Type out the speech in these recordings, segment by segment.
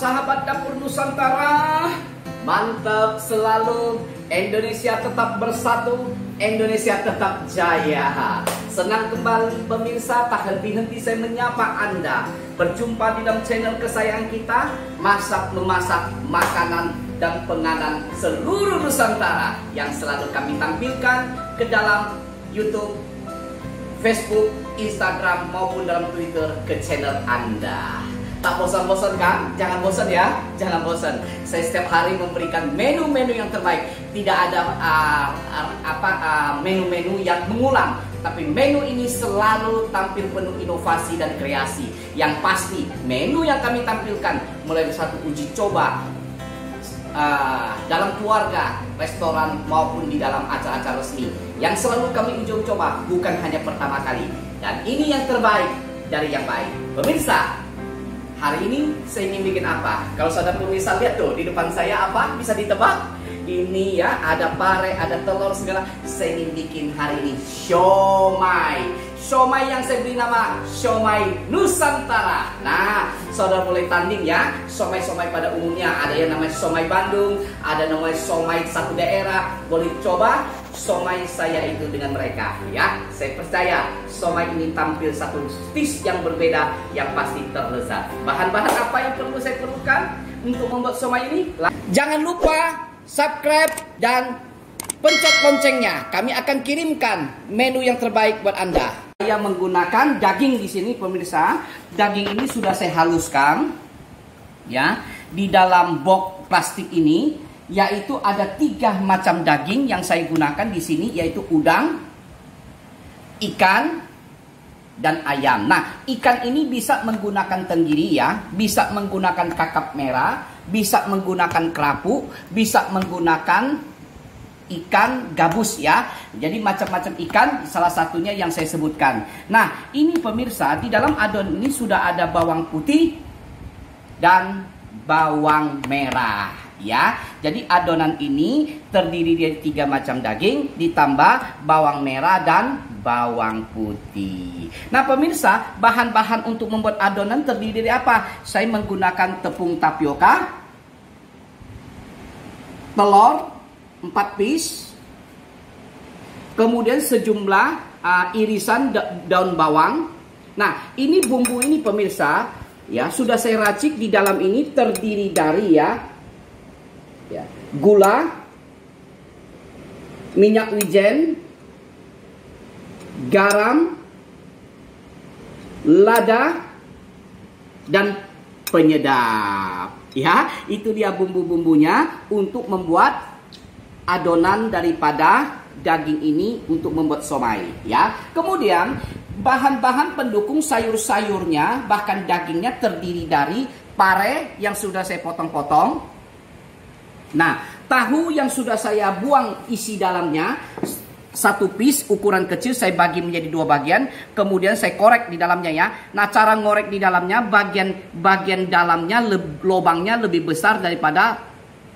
sahabat dapur Nusantara, mantap selalu. Indonesia tetap bersatu, Indonesia tetap jaya. Senang kembali pemirsa, tak henti-henti saya menyapa Anda. Berjumpa di dalam channel kesayangan kita, Masak Memasak Makanan dan Penganan Seluruh Nusantara, yang selalu kami tampilkan ke dalam YouTube, Facebook, Instagram maupun dalam Twitter ke channel Anda. Tak bosan-bosan kan? Jangan bosan ya, jangan bosan. Saya setiap hari memberikan menu-menu yang terbaik. Tidak ada menu-menu yang mengulang, tapi menu ini selalu tampil penuh inovasi dan kreasi. Yang pasti menu yang kami tampilkan mulai dari satu uji coba dalam keluarga, restoran maupun di dalam acara-acara resmi, yang selalu kami uji coba, bukan hanya pertama kali. Dan ini yang terbaik dari yang baik. Pemirsa, hari ini saya ingin bikin apa? Kalau saudara pemirsa lihat tuh di depan saya apa? Bisa ditebak? Ini ya, ada pare, ada telur segala. Saya ingin bikin hari ini siomay. Siomay yang saya beri nama siomay Nusantara. Nah, saudara boleh tanding ya. Siomay-siomay pada umumnya ada yang namanya siomay Bandung, ada namanya siomay satu daerah. Boleh coba siomay saya itu dengan mereka ya. Saya percaya siomay ini tampil satu dish yang berbeda, yang pasti terlezat. Bahan-bahan apa yang perlu saya perlukan untuk membuat siomay ini? Jangan lupa subscribe dan pencet loncengnya. Kami akan kirimkan menu yang terbaik buat Anda. Saya menggunakan daging di sini pemirsa. Daging ini sudah saya haluskan ya di dalam box plastik ini, yaitu ada 3 macam daging yang saya gunakan di sini, yaitu udang, ikan, dan ayam. Nah, ikan ini bisa menggunakan tenggiri ya, bisa menggunakan kakap merah, bisa menggunakan kerapu, bisa menggunakan ikan gabus ya. Jadi macam-macam ikan, salah satunya yang saya sebutkan. Nah, ini pemirsa, di dalam adonan ini sudah ada bawang putih dan bawang merah ya. Jadi adonan ini terdiri dari 3 macam daging ditambah bawang merah dan bawang putih. Nah pemirsa, bahan-bahan untuk membuat adonan terdiri dari apa? Saya menggunakan tepung tapioka, telur 4 piece, kemudian sejumlah irisan daun bawang. Nah, ini bumbu ini pemirsa ya, sudah saya racik. Di dalam ini terdiri dari ya gula, minyak wijen, garam, lada, dan penyedap. Ya, itu dia bumbu-bumbunya untuk membuat adonan daripada daging ini untuk membuat siomay ya. Kemudian bahan-bahan pendukung sayur-sayurnya, bahkan dagingnya terdiri dari pare yang sudah saya potong-potong. Nah, tahu yang sudah saya buang isi dalamnya 1 piece ukuran kecil, saya bagi menjadi 2 bagian, kemudian saya korek di dalamnya ya. Nah, cara ngorek di dalamnya, bagian dalamnya lubangnya lebih besar daripada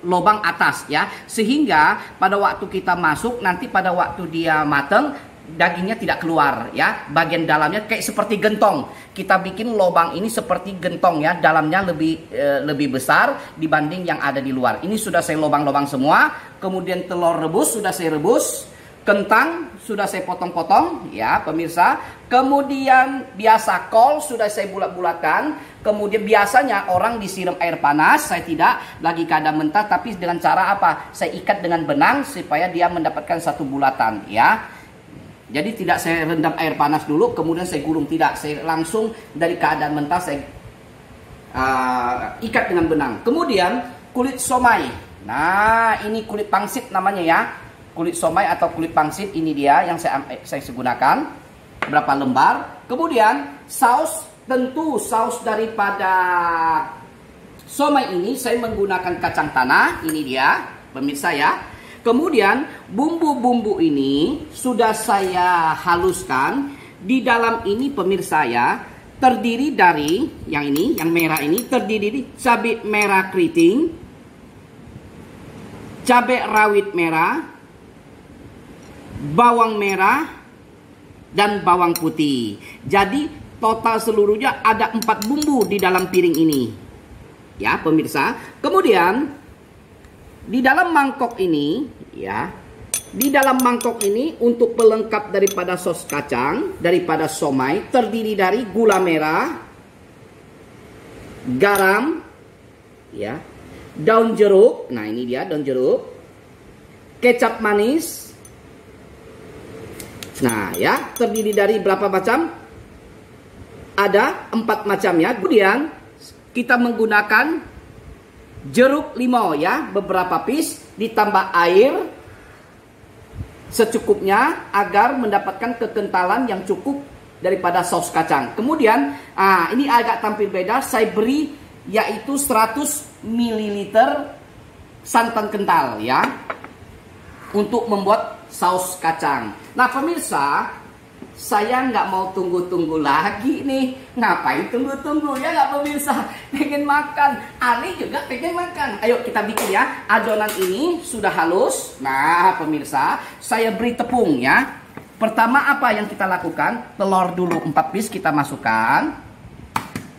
lubang atas ya, sehingga pada waktu kita masuk nanti, pada waktu dia mateng, dagingnya tidak keluar ya. Bagian dalamnya kayak seperti gentong. Kita bikin lubang ini seperti gentong ya, dalamnya lebih besar dibanding yang ada di luar. Ini sudah saya lubang-lubang semua. Kemudian telur rebus sudah saya rebus, kentang sudah saya potong-potong ya pemirsa. Kemudian biasa kol sudah saya bulat-bulatkan. Kemudian biasanya orang disiram air panas, saya tidak, lagi keadaan mentah, tapi dengan cara apa? Saya ikat dengan benang supaya dia mendapatkan satu bulatan ya. Jadi tidak saya rendam air panas dulu kemudian saya gulung, tidak, saya langsung dari keadaan mentah saya ikat dengan benang. Kemudian kulit siomay. Nah, ini kulit pangsit namanya ya. Kulit siomay atau kulit pangsit, ini dia yang saya gunakan. Berapa lembar. Kemudian saus, tentu saus daripada siomay ini saya menggunakan kacang tanah. Ini dia pemirsa ya. Kemudian bumbu-bumbu ini sudah saya haluskan. Di dalam ini pemirsa ya, terdiri dari yang ini, yang merah ini terdiri dari cabai merah keriting, cabai rawit merah, bawang merah, dan bawang putih. Jadi total seluruhnya ada 4 bumbu di dalam piring ini ya pemirsa. Kemudian di dalam mangkok ini ya, di dalam mangkok ini untuk pelengkap daripada sos kacang, daripada somai, terdiri dari gula merah, garam, ya, daun jeruk. Nah ini dia daun jeruk, kecap manis. Nah ya, terdiri dari berapa macam? Ada 4 macam ya. Kemudian kita menggunakan jeruk limau ya, beberapa piece, ditambah air secukupnya agar mendapatkan kekentalan yang cukup daripada saus kacang. Kemudian ini agak tampil beda, saya beri yaitu 100 ml santan kental ya, untuk membuat saus kacang. Nah pemirsa, saya nggak mau tunggu-tunggu lagi nih. Ngapain tunggu-tunggu ya nggak pemirsa? Pengen makan. Ali juga pengen makan. Ayo kita bikin ya. Adonan ini sudah halus. Nah pemirsa, saya beri tepung ya. Pertama apa yang kita lakukan? Telur dulu 4 piece kita masukkan.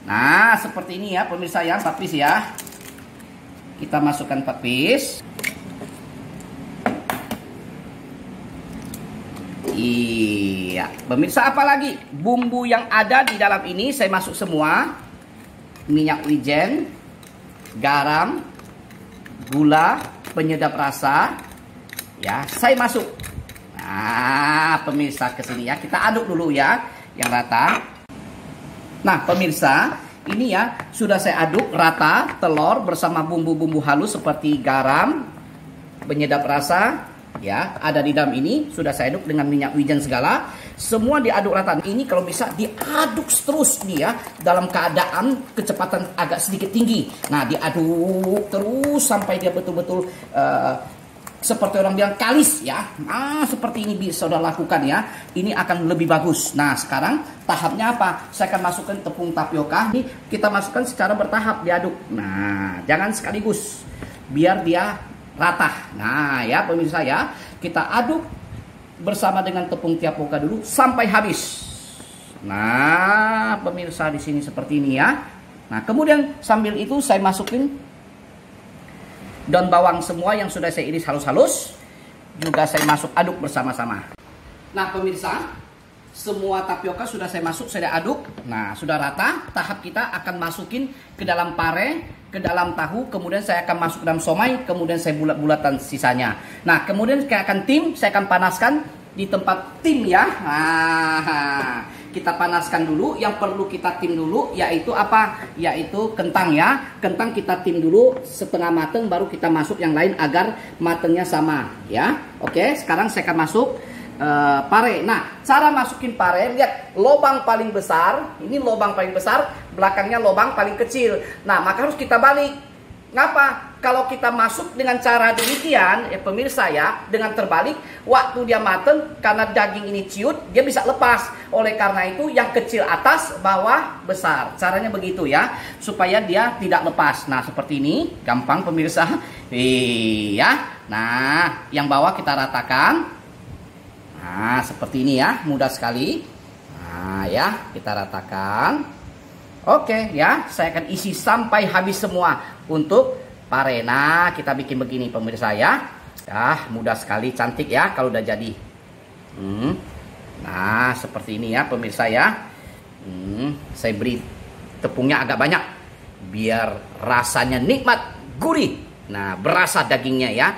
Nah seperti ini ya pemirsa ya, 4 piece ya. Kita masukkan 4 piece. Iya, pemirsa, apa lagi? Bumbu yang ada di dalam ini saya masuk semua. Minyak wijen, garam, gula, penyedap rasa. Ya, saya masuk. Nah, pemirsa ke sini ya. Kita aduk dulu ya, yang rata. Nah, pemirsa, ini ya sudah saya aduk rata telur bersama bumbu-bumbu halus seperti garam, penyedap rasa. Ya, ada di dalam ini sudah saya aduk dengan minyak wijen segala, semua diaduk rata. Ini kalau bisa diaduk terus nih ya, dalam keadaan kecepatan agak sedikit tinggi. Nah, diaduk terus sampai dia betul-betul seperti orang bilang kalis ya. Nah, seperti ini bisa saudara lakukan ya. Ini akan lebih bagus. Nah, sekarang tahapnya apa? Saya akan masukkan tepung tapioka. Ini kita masukkan secara bertahap, diaduk. Nah, jangan sekaligus, biar dia rata. Nah ya pemirsa ya, kita aduk bersama dengan tepung tapioka dulu sampai habis. Nah pemirsa di sini seperti ini ya. Nah kemudian sambil itu saya masukin daun bawang semua yang sudah saya iris halus-halus, juga saya masuk aduk bersama-sama. Nah pemirsa, semua tapioka sudah saya masuk, saya aduk. Nah sudah rata. Tahap kita akan masukin ke dalam pare, ke dalam tahu, kemudian saya akan masuk ke dalam somai, kemudian saya bulat-bulatan sisanya. Nah, kemudian saya akan saya akan panaskan di tempat tim ya. Nah, kita panaskan dulu. Yang perlu kita tim dulu yaitu apa? Yaitu kentang ya. Kentang kita tim dulu setengah mateng, baru kita masuk yang lain agar matengnya sama ya. Oke, sekarang saya akan masuk pare. Nah, cara masukin pare, lihat lubang paling besar, ini lubang paling besar, belakangnya lubang paling kecil. Nah, maka harus kita balik. Ngapa? Kalau kita masuk dengan cara demikian, ya pemirsa ya, dengan terbalik, waktu dia mateng, karena daging ini ciut, dia bisa lepas. Oleh karena itu, yang kecil atas, bawah besar. Caranya begitu ya, supaya dia tidak lepas. Nah, seperti ini, gampang pemirsa. Iya. Nah, yang bawah kita ratakan. Nah, seperti ini ya, mudah sekali. Nah, ya, kita ratakan. Oke, ya, saya akan isi sampai habis semua untuk pare. Nah, kita bikin begini pemirsa ya. Mudah sekali, cantik ya kalau udah jadi. Nah, seperti ini ya pemirsa ya. Saya beri tepungnya agak banyak biar rasanya nikmat, gurih. Nah, berasa dagingnya ya.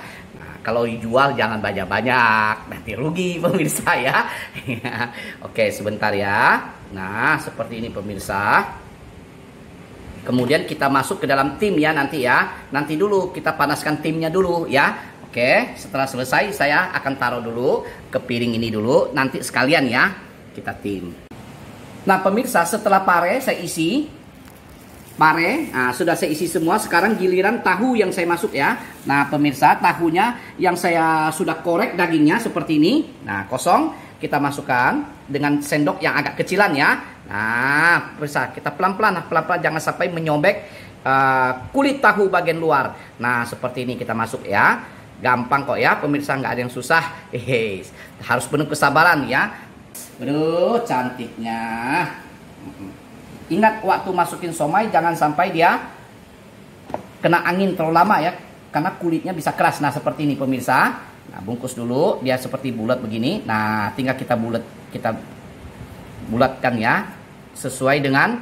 Kalau dijual jangan banyak-banyak, nanti rugi pemirsa ya. Oke, sebentar ya. Nah, seperti ini pemirsa. Kemudian kita masuk ke dalam tim ya nanti ya. Nanti dulu kita panaskan timnya dulu ya. Oke, setelah selesai saya akan taruh dulu ke piring ini dulu. Nanti sekalian ya kita tim. Nah pemirsa, setelah pare saya isi. Pare, nah, sudah saya isi semua. Sekarang giliran tahu yang saya masuk ya. Nah pemirsa, tahunya yang saya sudah korek dagingnya seperti ini. Nah kosong, kita masukkan dengan sendok yang agak kecilan ya. Nah pemirsa, kita pelan-pelan jangan sampai menyobek kulit tahu bagian luar. Nah seperti ini kita masuk ya. Gampang kok ya pemirsa, nggak ada yang susah. Harus penuh kesabaran ya. Aduh cantiknya. Ingat waktu masukin somai jangan sampai dia kena angin terlalu lama ya, karena kulitnya bisa keras. Nah seperti ini pemirsa. Nah bungkus dulu, dia seperti bulat begini. Nah tinggal kita bulatkan ya, sesuai dengan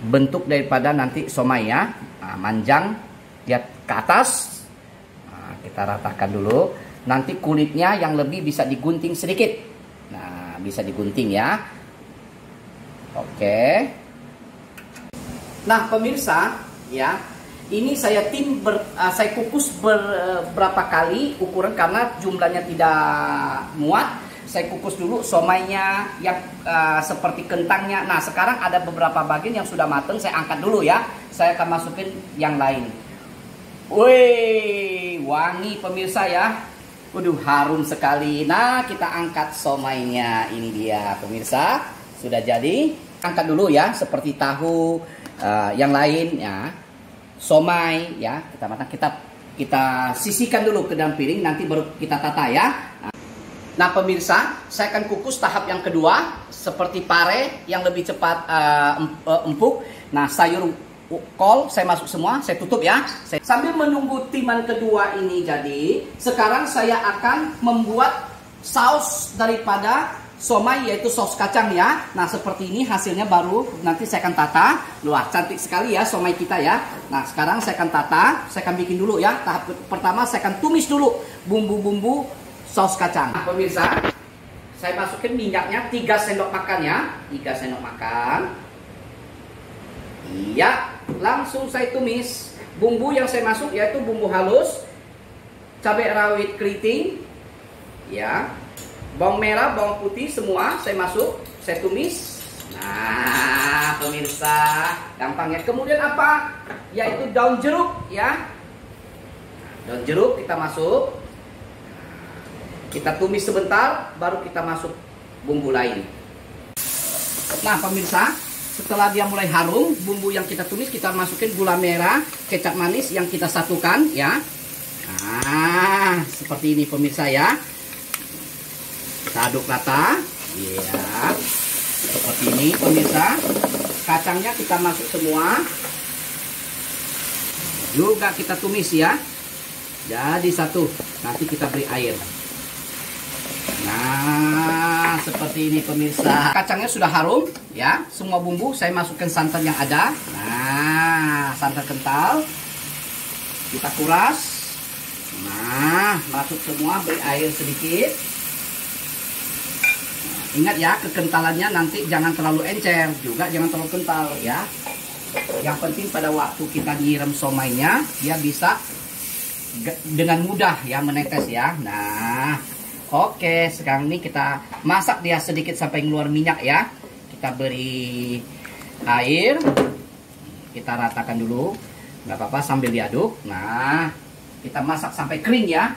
bentuk daripada nanti somai ya. Nah, manjang dia ke atas. Nah, kita ratakan dulu. Nanti kulitnya yang lebih bisa digunting sedikit. Nah, bisa digunting ya. Oke. Nah, pemirsa, ya. Ini saya saya kukus beberapa kali ukuran karena jumlahnya tidak muat. Saya kukus dulu somainya yang seperti kentangnya. Nah, sekarang ada beberapa bagian yang sudah matang, saya angkat dulu ya. Saya akan masukin yang lain. Wih, wangi pemirsa ya. Waduh, harum sekali. Nah, kita angkat somainya. Ini dia pemirsa. Sudah jadi. Angkat dulu ya, seperti tahu yang lain ya. Somai ya, kita sisihkan dulu ke dalam piring, nanti baru kita tata ya. Nah pemirsa, saya akan kukus tahap yang kedua seperti pare yang lebih cepat empuk. Nah sayur kol saya masuk semua, saya tutup ya. Sambil menunggu timan kedua ini jadi, sekarang saya akan membuat saus daripada somai, yaitu saus kacang ya. Nah seperti ini hasilnya, baru nanti saya akan tata. Wah cantik sekali ya somai kita ya. Nah sekarang saya akan tata, saya akan bikin dulu ya. Tahap pertama saya akan tumis dulu bumbu-bumbu saus kacang. Nah, pemirsa, saya masukin minyaknya 3 sendok makan ya. 3 sendok makan. Iya, langsung saya tumis. Bumbu yang saya masuk yaitu bumbu halus, cabai rawit keriting, ya, bawang merah, bawang putih semua saya masuk, saya tumis. Nah, pemirsa, gampang ya. Kemudian apa? Yaitu daun jeruk ya. Daun jeruk kita masuk. Kita tumis sebentar, baru kita masuk bumbu lain. Nah pemirsa, setelah dia mulai harum, bumbu yang kita tumis, kita masukin gula merah, kecap manis yang kita satukan ya. Nah, seperti ini pemirsa ya. Kita aduk rata. Ya, seperti ini pemirsa. Kacangnya kita masuk semua. Juga kita tumis ya. Jadi satu. Nanti kita beri air. Nah, seperti ini pemirsa. Kacangnya sudah harum ya. Semua bumbu saya masukkan santan yang ada. Nah, santan kental. Kita kuras. Nah, masuk semua, beri air sedikit. Nah, ingat ya, kekentalannya nanti jangan terlalu encer, juga jangan terlalu kental ya. Yang penting pada waktu kita nyiram somainya, dia bisa dengan mudah ya menetes ya. Nah, oke, sekarang ini kita masak dia sedikit sampai keluar minyak ya. Kita beri air. Kita ratakan dulu. Nggak apa-apa sambil diaduk. Nah, kita masak sampai kering ya.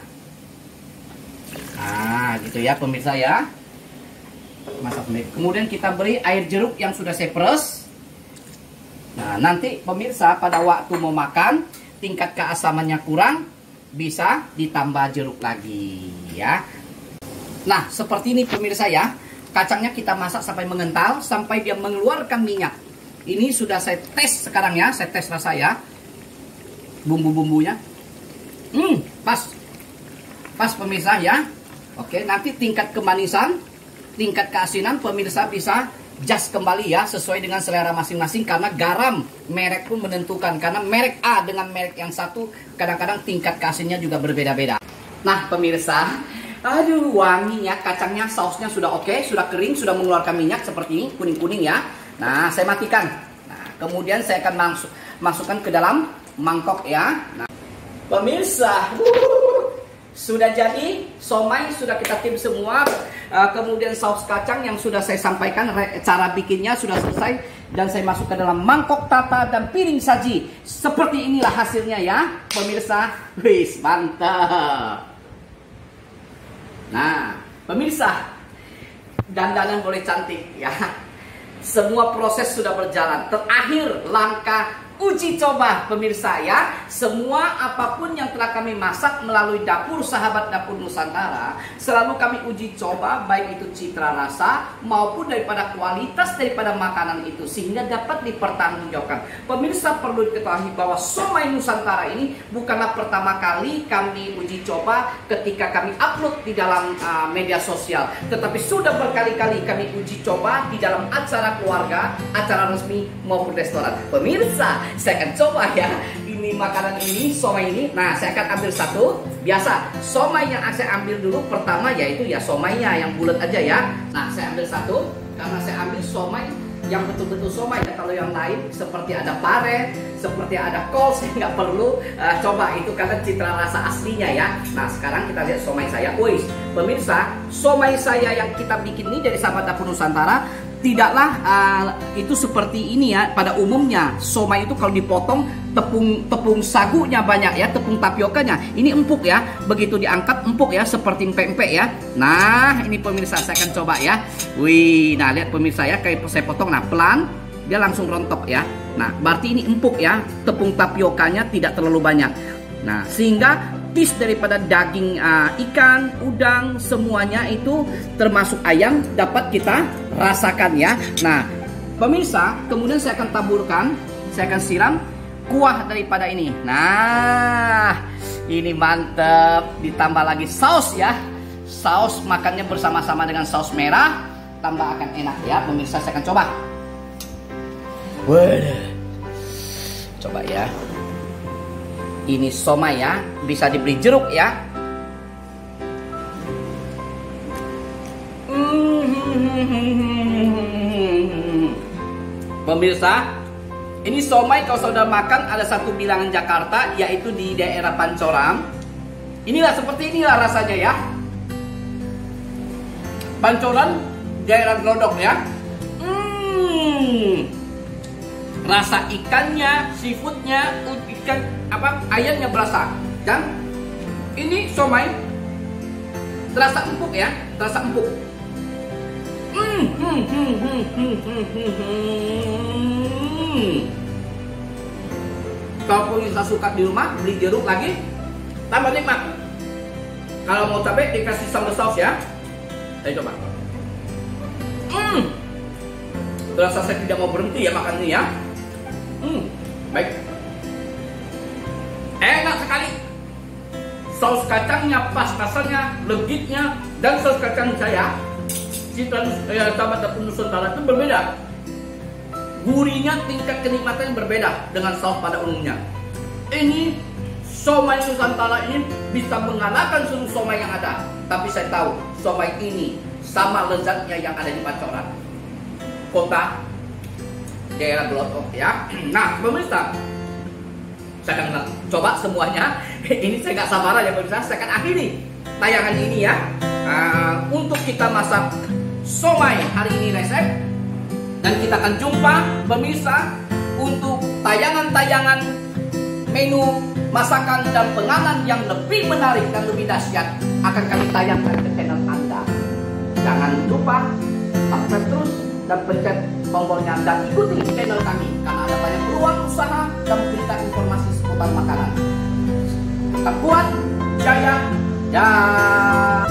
Nah, gitu ya pemirsa ya. Masak sampai. Kemudian kita beri air jeruk yang sudah saya peres. Nah, nanti pemirsa pada waktu mau makan, tingkat keasamannya kurang, bisa ditambah jeruk lagi ya. Nah, seperti ini pemirsa ya. Kacangnya kita masak sampai mengental, sampai dia mengeluarkan minyak. Ini sudah saya tes sekarang ya. Saya tes rasa ya. Bumbu-bumbunya. Pas. Pas pemirsa ya. Oke, nanti tingkat kemanisan, tingkat keasinan pemirsa bisa adjust kembali ya. Sesuai dengan selera masing-masing. Karena garam merek pun menentukan. Karena merek A dengan merek yang satu, kadang-kadang tingkat keasinannya juga berbeda-beda. Nah pemirsa, aduh wanginya, kacangnya, sausnya sudah oke, sudah kering, sudah mengeluarkan minyak seperti ini, kuning-kuning ya. Nah, saya matikan. Nah, kemudian saya akan masukkan ke dalam mangkok ya. Nah, pemirsa, sudah jadi, somai sudah kita tim semua. Kemudian saus kacang yang sudah saya sampaikan, cara bikinnya sudah selesai. Dan saya masuk ke dalam mangkok tata dan piring saji. Seperti inilah hasilnya ya, pemirsa. Wis, mantap. Nah, pemirsa, dandanan boleh cantik ya. Semua proses sudah berjalan. Terakhir langkah uji coba pemirsa ya. Semua apapun yang telah kami masak melalui dapur sahabat dapur Nusantara, selalu kami uji coba, baik itu citra rasa maupun daripada kualitas daripada makanan itu, sehingga dapat dipertanggungjawabkan. Pemirsa perlu diketahui bahwa somai Nusantara ini bukanlah pertama kali kami uji coba ketika kami upload di dalam media sosial, tetapi sudah berkali-kali kami uji coba di dalam acara keluarga, acara resmi maupun restoran. Pemirsa, saya akan coba ya ini makanan ini, somai ini. Nah, saya akan ambil satu. Biasa somai yang saya ambil dulu pertama yaitu ya somainya yang bulat aja ya. Nah, saya ambil satu karena saya ambil somai yang betul-betul somai ya. Kalau yang lain seperti ada pare, seperti ada kol, saya nggak perlu coba itu karena citra rasa aslinya ya. Nah, sekarang kita lihat somai saya. Wih, pemirsa, somai saya yang kita bikin ini dari sahabat dapur Nusantara tidaklah itu seperti ini ya. Pada umumnya somai itu kalau dipotong tepung sagunya banyak ya, tepung tapiokanya ini empuk ya. Begitu diangkat empuk ya, seperti empek-empek ya. Nah, ini pemirsa saya akan coba ya. Wih, nah lihat pemirsa ya, kayak saya potong, nah pelan dia langsung rontok ya. Nah, berarti ini empuk ya, tepung tapiokanya tidak terlalu banyak. Nah, sehingga piece daripada daging ikan, udang, semuanya itu termasuk ayam dapat kita rasakan ya. Nah, pemirsa, kemudian saya akan taburkan, saya akan siram kuah daripada ini. Nah, ini mantep, ditambah lagi saus ya. Saus makannya bersama-sama dengan saus merah, tambah akan enak ya. Pemirsa, saya akan coba. Waduh. Coba ya. Ini somai ya, bisa diberi jeruk ya. Pemirsa, ini somai kalau saudara makan ada satu bilangan Jakarta, yaitu di daerah Pancoran. Inilah seperti inilah rasanya ya. Pancoran, daerah Glodok ya. Rasa ikannya, seafoodnya, ikan ayamnya berasa. Dan ini somai terasa empuk ya, terasa empuk. Kalau pemirsa suka di rumah, beli jeruk lagi, tambah nikmat. Kalau mau cabai dikasih sambal saus ya. Saya coba. Terasa saya tidak mau berhenti ya makan ini ya. Baik. Enak sekali. Saus kacangnya pas, rasanya, legitnya, dan saus kacang saya, citra sahabat dapur Nusantara itu berbeda. Gurihnya, tingkat kenikmatan berbeda dengan saus pada umumnya. Ini somai Nusantara ini bisa mengalahkan seluruh somai yang ada. Tapi saya tahu somai ini sama lezatnya yang ada di Pancoran, kota daerah Glodok ya. Nah, pemirsa, saya akan coba semuanya. Ini saya nggak sabaran ya pemirsa. Saya akan akhiri tayangan ini ya. Untuk kita masak somai hari ini resep. Dan kita akan jumpa pemirsa untuk tayangan-tayangan menu masakan dan penganan yang lebih menarik dan lebih dahsyat akan kami tayangkan ke channel Anda. Jangan lupa subscribe terus dan pencet tombolnya dan ikuti channel kami karena ada banyak peluang usaha dan berita informasi seputar makanan. Tetap kuat, jaya, dan